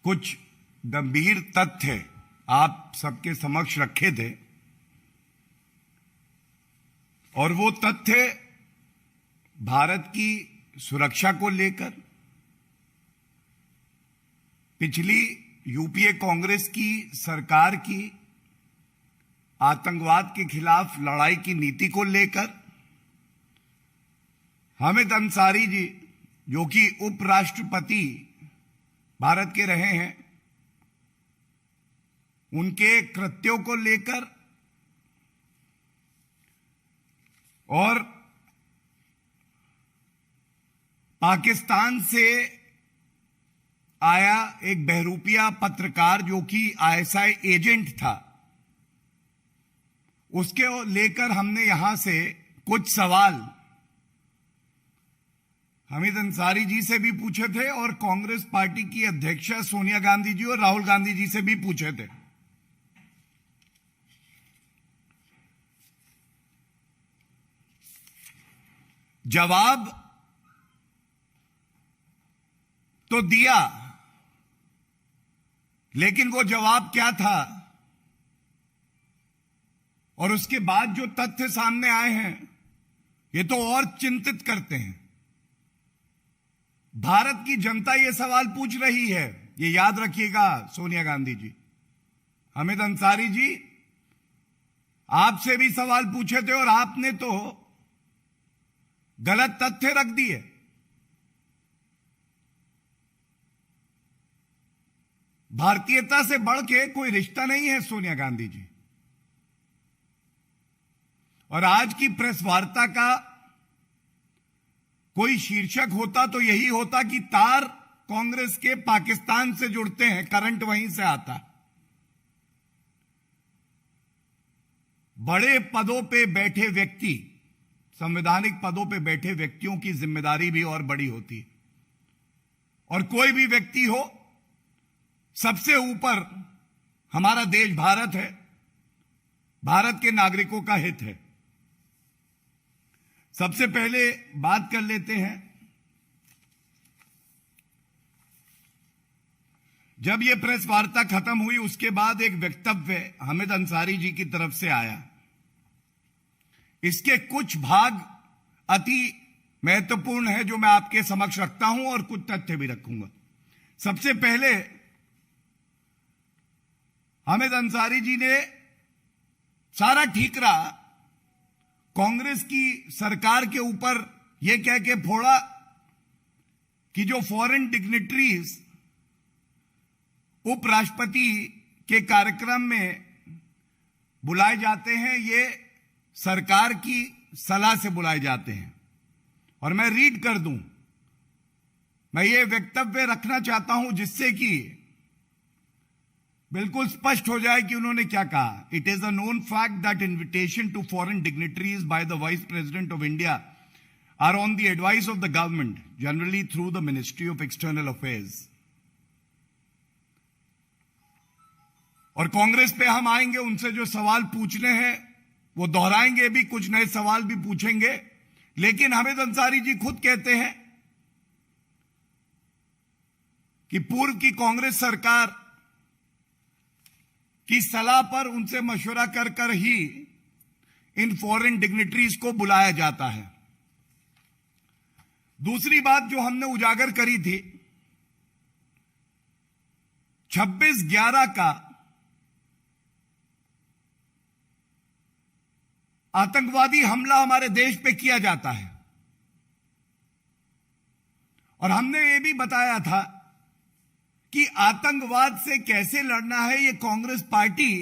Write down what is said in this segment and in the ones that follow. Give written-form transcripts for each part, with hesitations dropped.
कुछ गंभीर तथ्य आप सबके समक्ष रखे थे और वो तथ्य भारत की सुरक्षा को लेकर पिछली यूपीए कांग्रेस की सरकार की आतंकवाद के खिलाफ लड़ाई की नीति को लेकर हामिद अंसारी जी, जो कि उपराष्ट्रपति भारत के रहे हैं, उनके कृत्यों को लेकर और पाकिस्तान से आया एक बहरूपिया पत्रकार जो कि आईएसआई एजेंट था, उसके लेकर हमने यहां से कुछ सवाल हामिद अंसारी जी से भी पूछे थे और कांग्रेस पार्टी की अध्यक्षा सोनिया गांधी जी और राहुल गांधी जी से भी पूछे थे। जवाब तो दिया, लेकिन वो जवाब क्या था और उसके बाद जो तथ्य सामने आए हैं ये तो और चिंतित करते हैं। भारत की जनता ये सवाल पूछ रही है, ये याद रखिएगा सोनिया गांधी जी, हामिद अंसारी जी, आपसे भी सवाल पूछे थे और आपने तो गलत तथ्य रख दिए। भारतीयता से बढ़ के कोई रिश्ता नहीं है सोनिया गांधी जी। और आज की प्रेस वार्ता का कोई शीर्षक होता तो यही होता कि तार कांग्रेस के पाकिस्तान से जुड़ते हैं, करंट वहीं से आता। बड़े पदों पे बैठे व्यक्ति, संवैधानिक पदों पे बैठे व्यक्तियों की जिम्मेदारी भी और बड़ी होती है। और कोई भी व्यक्ति हो, सबसे ऊपर हमारा देश भारत है, भारत के नागरिकों का हित है। सबसे पहले बात कर लेते हैं, जब यह प्रेस वार्ता खत्म हुई उसके बाद एक वक्तव्य हामिद अंसारी जी की तरफ से आया। इसके कुछ भाग अति महत्वपूर्ण है जो मैं आपके समक्ष रखता हूं और कुछ तथ्य भी रखूंगा। सबसे पहले हामिद अंसारी जी ने सारा ठीकरा कांग्रेस की सरकार के ऊपर यह कह के फोड़ा कि जो फॉरेन डिग्निटरीज उपराष्ट्रपति के कार्यक्रम में बुलाए जाते हैं, ये सरकार की सलाह से बुलाए जाते हैं। और मैं रीड कर दूं, मैं ये वक्तव्य रखना चाहता हूं जिससे कि बिल्कुल स्पष्ट हो जाए कि उन्होंने क्या कहा। It is a known fact that invitation to foreign dignitaries by the vice president of India are on the advice of the government, generally through the ministry of external affairs. और कांग्रेस पे हम आएंगे, उनसे जो सवाल पूछने हैं वो दोहराएंगे भी, कुछ नए सवाल भी पूछेंगे। लेकिन हामिद अंसारी जी खुद कहते हैं कि पूर्व की कांग्रेस सरकार की सलाह पर उनसे मशवरा कर कर ही इन फॉरेन डिग्निटरीज को बुलाया जाता है। दूसरी बात जो हमने उजागर करी थी, 26/11 का आतंकवादी हमला हमारे देश पे किया जाता है और हमने ये भी बताया था कि आतंकवाद से कैसे लड़ना है ये कांग्रेस पार्टी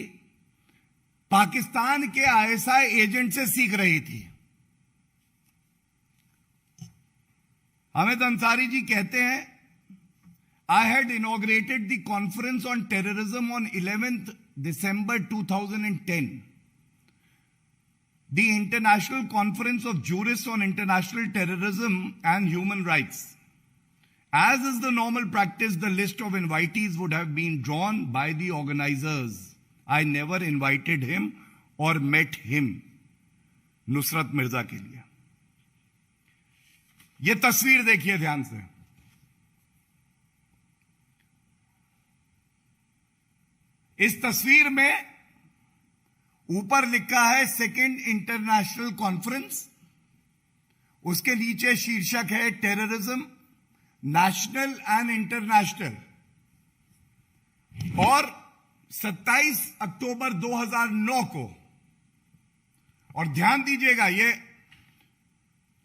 पाकिस्तान के आईएसआई एजेंट से सीख रही थी। हामिद अंसारी जी कहते हैं, I had inaugurated the conference on terrorism on 11th December 2010, the International Conference of Jurists on International Terrorism and Human Rights. As is the normal practice, the list of invitees would have been drawn by the organizers. I never invited him or met him. Nusrat Mirza के लिए। ये तस्वीर देखिए ध्यान से। इस तस्वीर में ऊपर लिखा है सेकेंड इंटरनेशनल कॉन्फ्रेंस, उसके नीचे शीर्षक है टेररिज्म नेशनल एंड इंटरनेशनल, और 27 अक्टूबर 2009 को, और ध्यान दीजिएगा ये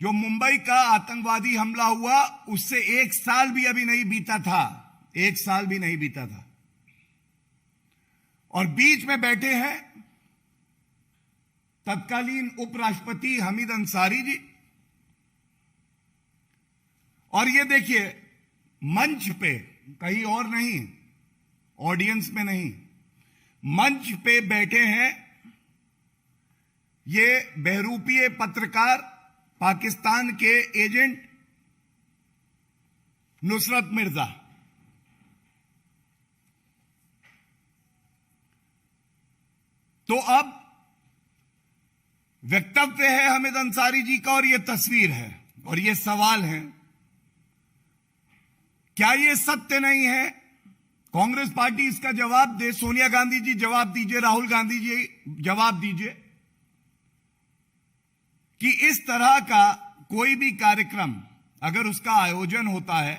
जो मुंबई का आतंकवादी हमला हुआ उससे 1 साल भी अभी नहीं बीता था, 1 साल भी नहीं बीता था, और बीच में बैठे हैं तत्कालीन उपराष्ट्रपति हामिद अंसारी जी। और ये देखिए मंच पे, कहीं और नहीं, ऑडियंस में नहीं, मंच पे बैठे हैं ये बहरूपीय पत्रकार, पाकिस्तान के एजेंट नुसरत मिर्जा। तो अब वक्तव्य है हामिद अंसारी जी का और यह तस्वीर है और ये सवाल है, क्या ये सत्य नहीं है? कांग्रेस पार्टी इसका जवाब दे, सोनिया गांधी जी जवाब दीजिए, राहुल गांधी जी जवाब दीजिए कि इस तरह का कोई भी कार्यक्रम अगर उसका आयोजन होता है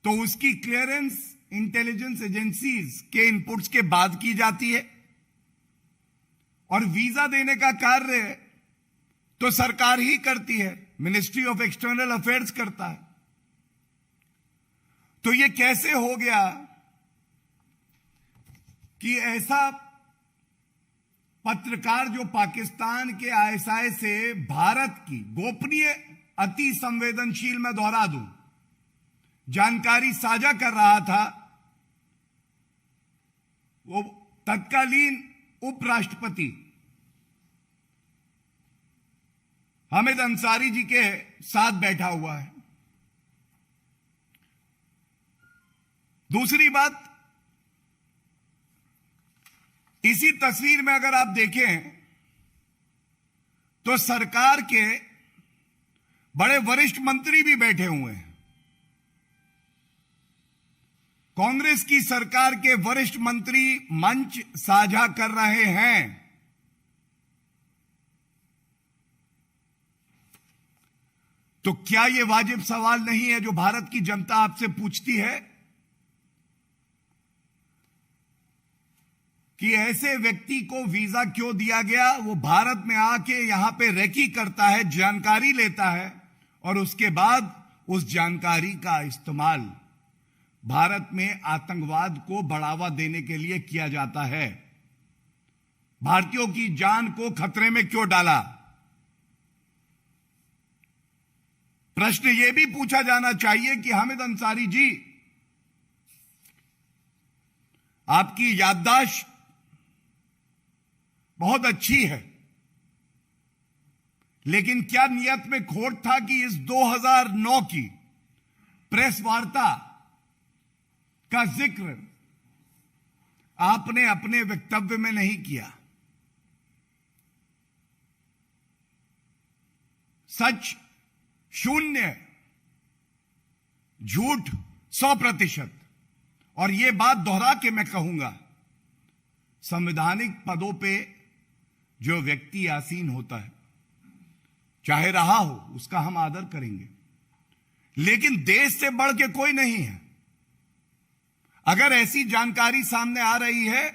तो उसकी क्लियरेंस इंटेलिजेंस एजेंसीज के इनपुट्स के बाद की जाती है, और वीजा देने का कार्य तो सरकार ही करती है, मिनिस्ट्री ऑफ एक्सटर्नल अफेयर्स करता है। तो ये कैसे हो गया कि ऐसा पत्रकार जो पाकिस्तान के आईएसआई से भारत की गोपनीय, अति संवेदनशील, मैं दोहरा दूं, जानकारी साझा कर रहा था, वो तत्कालीन उपराष्ट्रपति हामिद अंसारी जी के साथ बैठा हुआ है। दूसरी बात, इसी तस्वीर में अगर आप देखें तो सरकार के बड़े वरिष्ठ मंत्री भी बैठे हुए हैं। कांग्रेस की सरकार के वरिष्ठ मंत्री मंच साझा कर रहे हैं। तो क्या यह वाजिब सवाल नहीं है जो भारत की जनता आपसे पूछती है कि ऐसे व्यक्ति को वीजा क्यों दिया गया? वो भारत में आके यहां पे रेकी करता है, जानकारी लेता है और उसके बाद उस जानकारी का इस्तेमाल भारत में आतंकवाद को बढ़ावा देने के लिए किया जाता है। भारतीयों की जान को खतरे में क्यों डाला? प्रश्न यह भी पूछा जाना चाहिए कि हामिद अंसारी जी, आपकी याददाश्त बहुत अच्छी है, लेकिन क्या नियत में खोट था कि इस 2009 की प्रेस वार्ता का जिक्र आपने अपने वक्तव्य में नहीं किया? सच 0, झूठ 100%। और यह बात दोहरा के मैं कहूंगा, संवैधानिक पदों पे जो व्यक्ति आसीन होता है, चाहे रहा हो, उसका हम आदर करेंगे, लेकिन देश से बढ़ के कोई नहीं है। अगर ऐसी जानकारी सामने आ रही है,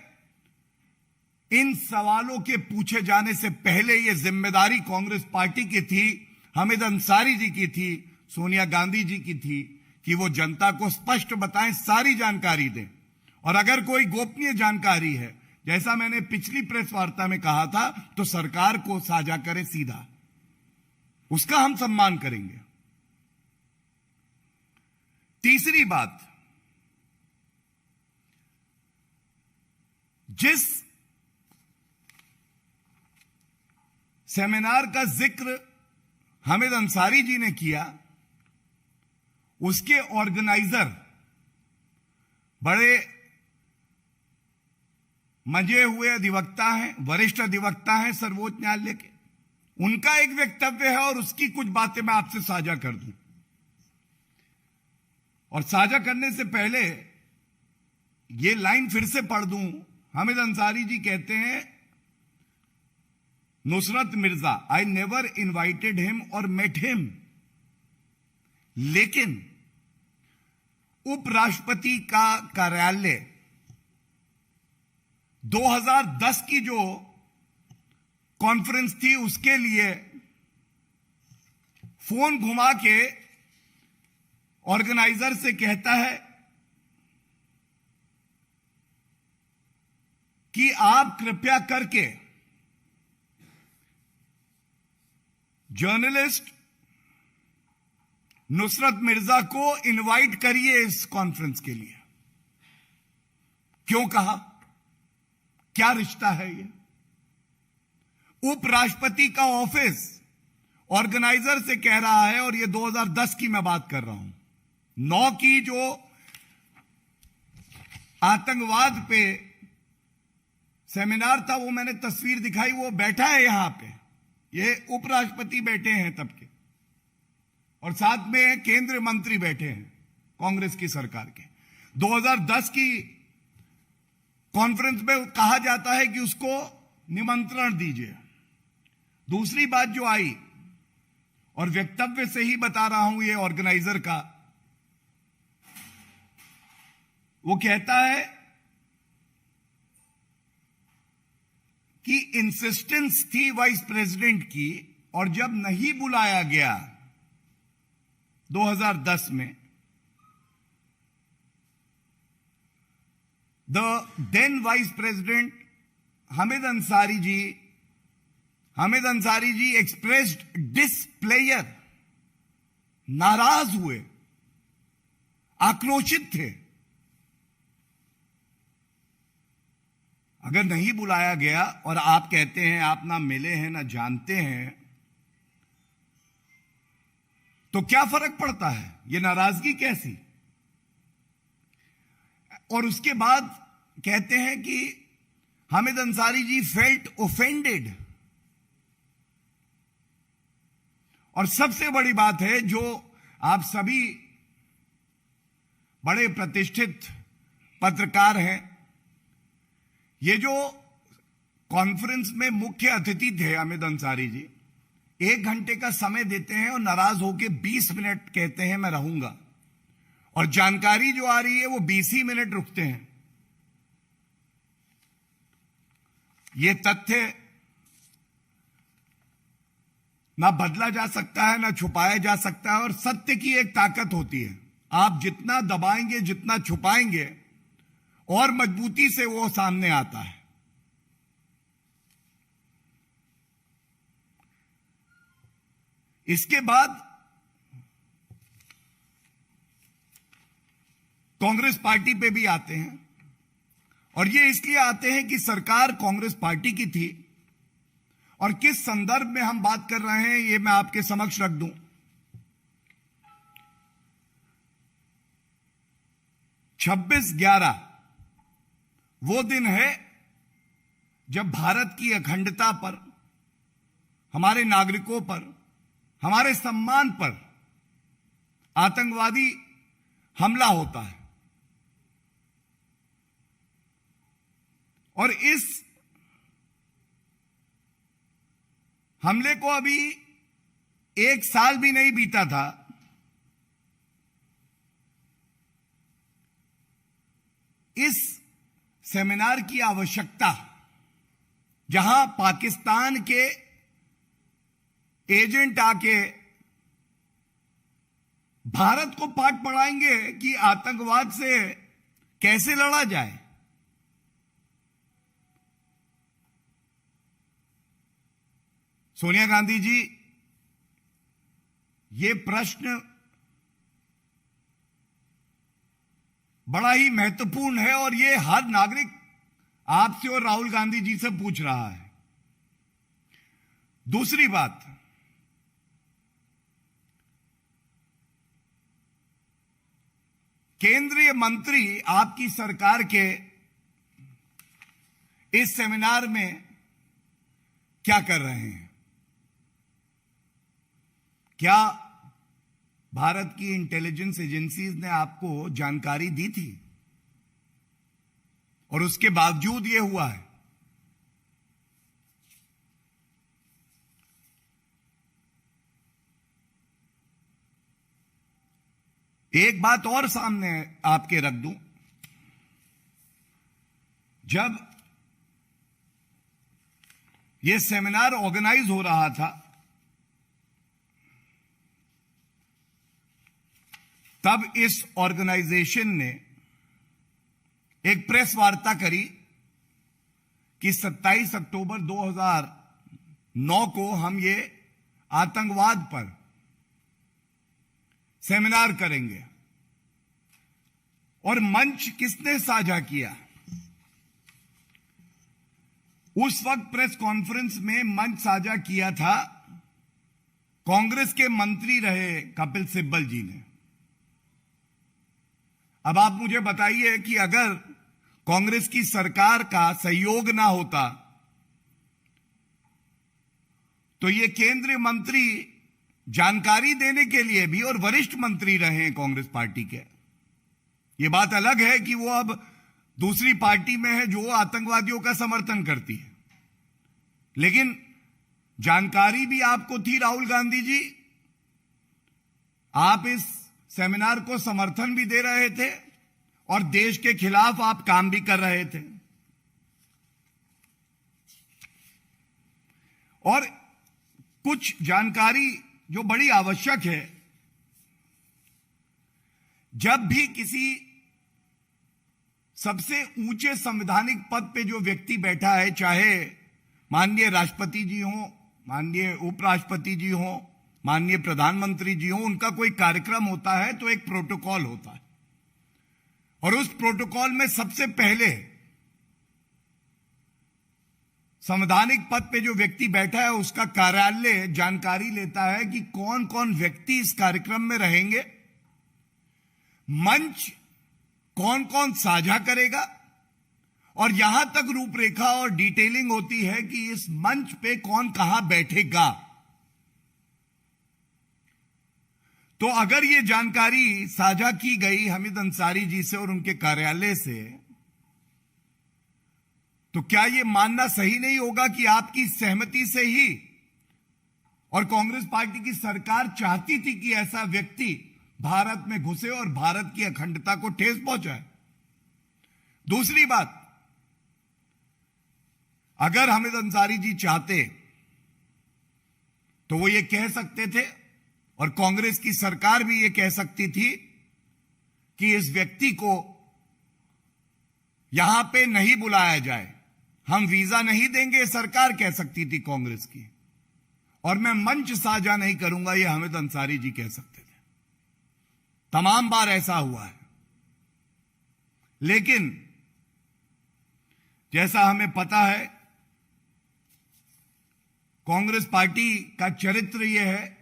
इन सवालों के पूछे जाने से पहले यह जिम्मेदारी कांग्रेस पार्टी की थी, हामिद अंसारी जी की थी, सोनिया गांधी जी की थी कि वो जनता को स्पष्ट बताएं, सारी जानकारी दें। और अगर कोई गोपनीय जानकारी है, जैसा मैंने पिछली प्रेस वार्ता में कहा था, तो सरकार को साझा करें सीधा, उसका हम सम्मान करेंगे। तीसरी बात, जिस सेमिनार का जिक्र हामिद अंसारी जी ने किया, उसके ऑर्गेनाइजर बड़े मंजे हुए अधिवक्ता हैं, वरिष्ठ अधिवक्ता हैं सर्वोच्च न्यायालय के। उनका एक वक्तव्य है और उसकी कुछ बातें मैं आपसे साझा कर दूं। और साझा करने से पहले ये लाइन फिर से पढ़ दूं। हामिद अंसारी जी कहते हैं, Nusrat Mirza, I never invited him और मेट हिम, लेकिन उपराष्ट्रपति का कार्यालय 2010 की जो कॉन्फ्रेंस थी उसके लिए फोन घुमा के ऑर्गेनाइजर से कहता है कि आप कृपया करके जर्नलिस्ट नुसरत मिर्जा को इनवाइट करिए इस कॉन्फ्रेंस के लिए। क्यों कहा? क्या रिश्ता है ये? उपराष्ट्रपति का ऑफिस ऑर्गेनाइजर से कह रहा है, और ये 2010 की मैं बात कर रहा हूं, 9 की जो आतंकवाद पे सेमिनार था, वो मैंने तस्वीर दिखाई, वो बैठा है यहां पे, ये उपराष्ट्रपति बैठे हैं तब के, और साथ में केंद्रीय मंत्री बैठे हैं कांग्रेस की सरकार के। 2010 की कॉन्फ्रेंस में कहा जाता है कि उसको निमंत्रण दीजिए। दूसरी बात जो आई, और वक्तव्य से ही बता रहा हूं ये ऑर्गेनाइजर का, वो कहता है कि इंसिस्टेंस थी वाइस प्रेसिडेंट की, और जब नहीं बुलाया गया 2010 में, the then vice president Hamid Ansari ji expressed displeasure, नाराज हुए, आक्रोशित थे। अगर नहीं बुलाया गया और आप कहते हैं आप ना मिले हैं ना जानते हैं, तो क्या फर्क पड़ता है? ये नाराजगी कैसी? और उसके बाद कहते हैं कि हामिद अंसारी जी फेल्ट ओफेंडेड। और सबसे बड़ी बात है, जो आप सभी बड़े प्रतिष्ठित पत्रकार हैं, ये जो कॉन्फ्रेंस में मुख्य अतिथि थे हामिद अंसारी जी, 1 घंटे का समय देते हैं और नाराज होकर 20 मिनट कहते हैं मैं रहूंगा, और जानकारी जो आ रही है वो 20 ही मिनट रुकते हैं। ये तथ्य ना बदला जा सकता है, ना छुपाया जा सकता है, और सत्य की एक ताकत होती है, आप जितना दबाएंगे, जितना छुपाएंगे, और मजबूती से वो सामने आता है। इसके बाद कांग्रेस पार्टी पे भी आते हैं, और ये इसलिए आते हैं कि सरकार कांग्रेस पार्टी की थी, और किस संदर्भ में हम बात कर रहे हैं ये मैं आपके समक्ष रख दूं। 26/11 वो दिन है जब भारत की अखंडता पर, हमारे नागरिकों पर, हमारे सम्मान पर आतंकवादी हमला होता है। और इस हमले को अभी 1 साल भी नहीं बीता था, इस सेमिनार की आवश्यकता, जहां पाकिस्तान के एजेंट आके भारत को पाठ पढ़ाएंगे कि आतंकवाद से कैसे लड़ा जाए। सोनिया गांधी जी, ये प्रश्न बड़ा ही महत्वपूर्ण है, और ये हर नागरिक आपसे और राहुल गांधी जी से पूछ रहा है। दूसरी बात, केंद्रीय मंत्री आपकी सरकार के इस सेमिनार में क्या कर रहे हैं? क्या भारत की इंटेलिजेंस एजेंसीज ने आपको जानकारी दी थी? और उसके बावजूद ये हुआ है। एक बात और सामने आपके रख दूं, जब यह सेमिनार ऑर्गेनाइज हो रहा था तब इस ऑर्गेनाइजेशन ने एक प्रेस वार्ता करी कि 27 अक्टूबर 2009 को हम ये आतंकवाद पर सेमिनार करेंगे। और मंच किसने साझा किया? उस वक्त प्रेस कॉन्फ्रेंस में मंच साझा किया था कांग्रेस के मंत्री रहे कपिल सिब्बल जी ने। अब आप मुझे बताइए कि अगर कांग्रेस की सरकार का सहयोग ना होता तो ये केंद्रीय मंत्री जानकारी देने के लिए भी, और वरिष्ठ मंत्री रहे हैं कांग्रेस पार्टी के, ये बात अलग है कि वो अब दूसरी पार्टी में है जो आतंकवादियों का समर्थन करती है, लेकिन जानकारी भी आपको थी राहुल गांधी जी। आप इस सेमिनार को समर्थन भी दे रहे थे और देश के खिलाफ आप काम भी कर रहे थे। और कुछ जानकारी जो बड़ी आवश्यक है, जब भी किसी सबसे ऊंचे संवैधानिक पद पे जो व्यक्ति बैठा है, चाहे माननीय राष्ट्रपति जी हो, माननीय उपराष्ट्रपति जी हो, माननीय प्रधानमंत्री जी हो, उनका कोई कार्यक्रम होता है तो एक प्रोटोकॉल होता है, और उस प्रोटोकॉल में सबसे पहले संवैधानिक पद पे जो व्यक्ति बैठा है उसका कार्यालय जानकारी लेता है कि कौन कौन व्यक्ति इस कार्यक्रम में रहेंगे, मंच कौन कौन साझा करेगा, और यहां तक रूपरेखा और डिटेलिंग होती है कि इस मंच पे कौन कहां बैठेगा। तो अगर ये जानकारी साझा की गई हामिद अंसारी जी से और उनके कार्यालय से, तो क्या यह मानना सही नहीं होगा कि आपकी सहमति से ही, और कांग्रेस पार्टी की सरकार चाहती थी कि ऐसा व्यक्ति भारत में घुसे और भारत की अखंडता को ठेस पहुंचाए? दूसरी बात, अगर हामिद अंसारी जी चाहते तो वो ये कह सकते थे, और कांग्रेस की सरकार भी ये कह सकती थी कि इस व्यक्ति को यहां पे नहीं बुलाया जाए, हम वीजा नहीं देंगे, सरकार कह सकती थी कांग्रेस की, और मैं मंच साझा नहीं करूंगा, ये हामिद अंसारी जी कह सकते थे। तमाम बार ऐसा हुआ है। लेकिन जैसा हमें पता है, कांग्रेस पार्टी का चरित्र यह है,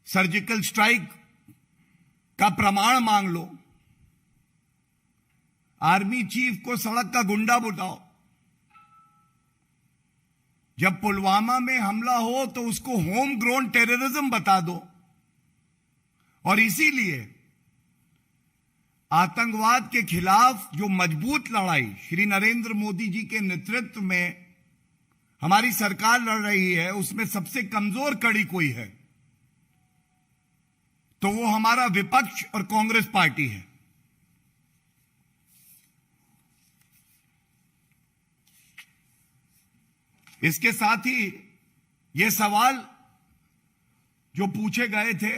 सर्जिकल स्ट्राइक का प्रमाण मांग लो, आर्मी चीफ को सड़क का गुंडा बताओ, जब पुलवामा में हमला हो तो उसको होम ग्रोन टेररिज्म बता दो। और इसीलिए आतंकवाद के खिलाफ जो मजबूत लड़ाई श्री नरेंद्र मोदी जी के नेतृत्व में हमारी सरकार लड़ रही है, उसमें सबसे कमजोर कड़ी कोई है तो वो हमारा विपक्ष और कांग्रेस पार्टी है। इसके साथ ही ये सवाल जो पूछे गए थे,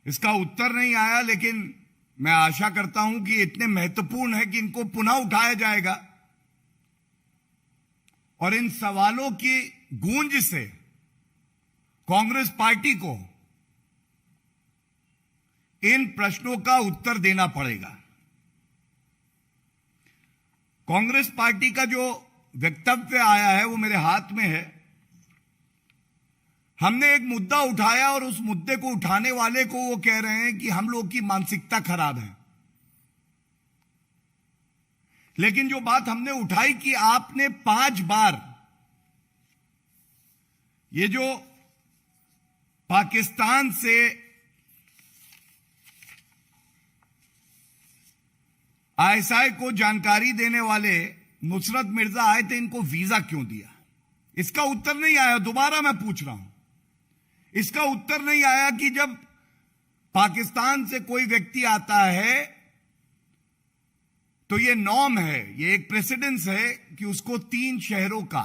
इसका उत्तर नहीं आया, लेकिन मैं आशा करता हूं कि इतने महत्वपूर्ण है कि इनको पुनः उठाया जाएगा, और इन सवालों की गूंज से कांग्रेस पार्टी को इन प्रश्नों का उत्तर देना पड़ेगा। कांग्रेस पार्टी का जो वक्तव्य आया है वो मेरे हाथ में है। हमने एक मुद्दा उठाया और उस मुद्दे को उठाने वाले को वो कह रहे हैं कि हम लोग की मानसिकता खराब है। लेकिन जो बात हमने उठाई कि आपने 5 बार ये जो पाकिस्तान से आईएसआई को जानकारी देने वाले नुसरत मिर्जा आए थे, इनको वीजा क्यों दिया? इसका उत्तर नहीं आया। दोबारा मैं पूछ रहा हूं, इसका उत्तर नहीं आया कि जब पाकिस्तान से कोई व्यक्ति आता है तो यह नॉर्म है, यह एक प्रेसिडेंस है कि उसको 3 शहरों का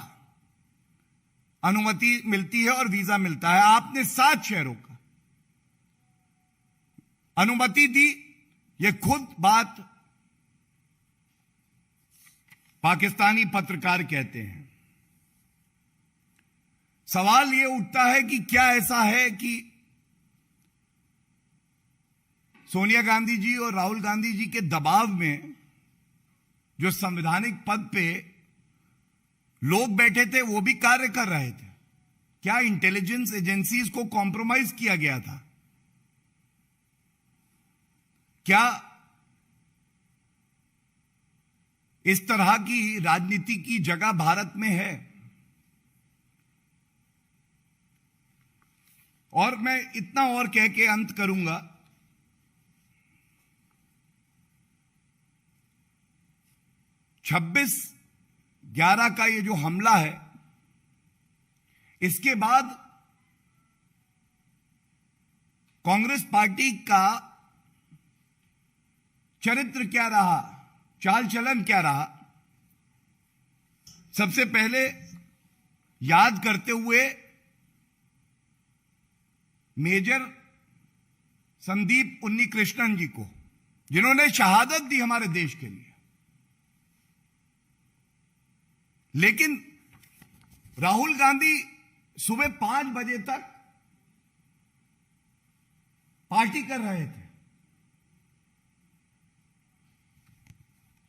अनुमति मिलती है और वीजा मिलता है। आपने 7 शहरों का अनुमति दी। यह खुद बात पाकिस्तानी पत्रकार कहते हैं। सवाल यह उठता है कि क्या ऐसा है कि सोनिया गांधी जी और राहुल गांधी जी के दबाव में जो संवैधानिक पद पे लोग बैठे थे वो भी कार्य कर रहे थे? क्या इंटेलिजेंस एजेंसीज को कॉम्प्रोमाइज किया गया था? क्या इस तरह की राजनीति की जगह भारत में है? और मैं इतना और कह के अंत करूंगा, 26/11 का ये जो हमला है, इसके बाद कांग्रेस पार्टी का चरित्र क्या रहा, चाल चलन क्या रहा? सबसे पहले याद करते हुए मेजर संदीप उन्नीकृष्णन जी को, जिन्होंने शहादत दी हमारे देश के लिए, लेकिन राहुल गांधी सुबह 5 बजे तक पार्टी कर रहे थे।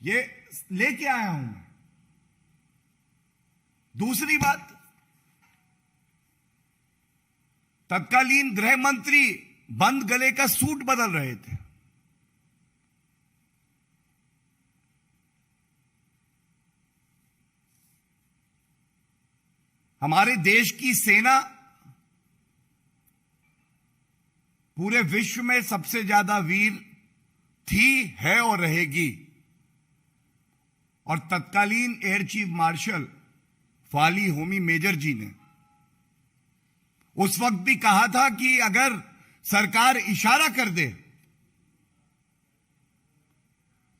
ये लेके आया हूं मैं। दूसरी बात, तत्कालीन गृह मंत्री बंद गले का सूट बदल रहे थे। हमारे देश की सेना पूरे विश्व में सबसे ज्यादा वीर थी, है और रहेगी। और तत्कालीन air chief marshal Fali Homi Major ji ने उस वक्त भी कहा था कि अगर सरकार इशारा कर दे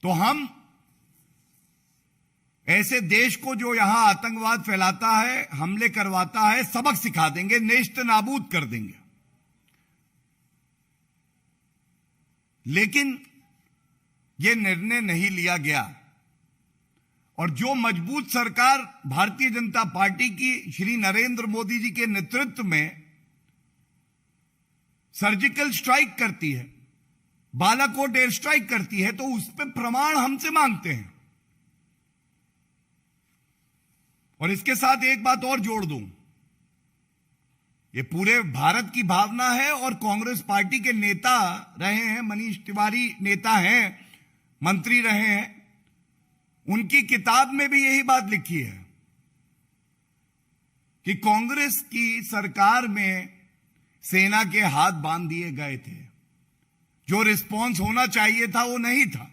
तो हम ऐसे देश को जो यहां आतंकवाद फैलाता है, हमले करवाता है, सबक सिखा देंगे, नेस्त नाबूद कर देंगे। लेकिन यह निर्णय नहीं लिया गया। और जो मजबूत सरकार भारतीय जनता पार्टी की श्री नरेंद्र मोदी जी के नेतृत्व में सर्जिकल स्ट्राइक करती है, बालाकोट एयर स्ट्राइक करती है, तो उस पर प्रमाण हमसे मांगते हैं। और इसके साथ एक बात और जोड़ दूं, ये पूरे भारत की भावना है और कांग्रेस पार्टी के नेता रहे हैं, मनीष तिवारी नेता हैं, मंत्री रहे हैं, उनकी किताब में भी यही बात लिखी है कि कांग्रेस की सरकार में सेना के हाथ बांध दिए गए थे। जो रिस्पॉन्स होना चाहिए था वो नहीं था।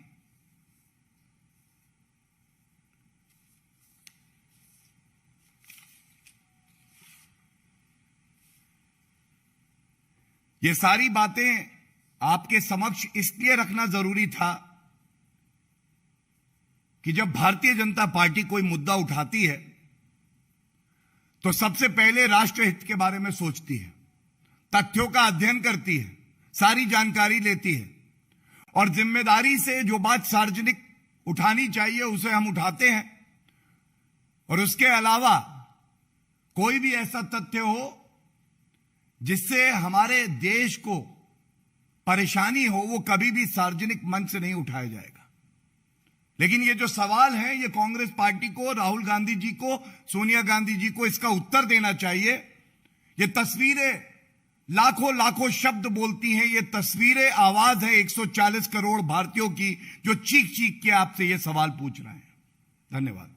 ये सारी बातें आपके समक्ष इसलिए रखना जरूरी था कि जब भारतीय जनता पार्टी कोई मुद्दा उठाती है तो सबसे पहले राष्ट्रहित के बारे में सोचती है, तथ्यों का अध्ययन करती है, सारी जानकारी लेती है और जिम्मेदारी से जो बात सार्वजनिक उठानी चाहिए उसे हम उठाते हैं। और उसके अलावा कोई भी ऐसा तथ्य हो जिससे हमारे देश को परेशानी हो, वो कभी भी सार्वजनिक मंच से नहीं उठाया जाएगा। लेकिन ये जो सवाल है, ये कांग्रेस पार्टी को, राहुल गांधी जी को, सोनिया गांधी जी को इसका उत्तर देना चाहिए। ये तस्वीरें लाखों लाखों शब्द बोलती हैं, ये तस्वीरें आवाज है 140 करोड़ भारतीयों की जो चीख चीख के आपसे ये सवाल पूछ रहे हैं। धन्यवाद।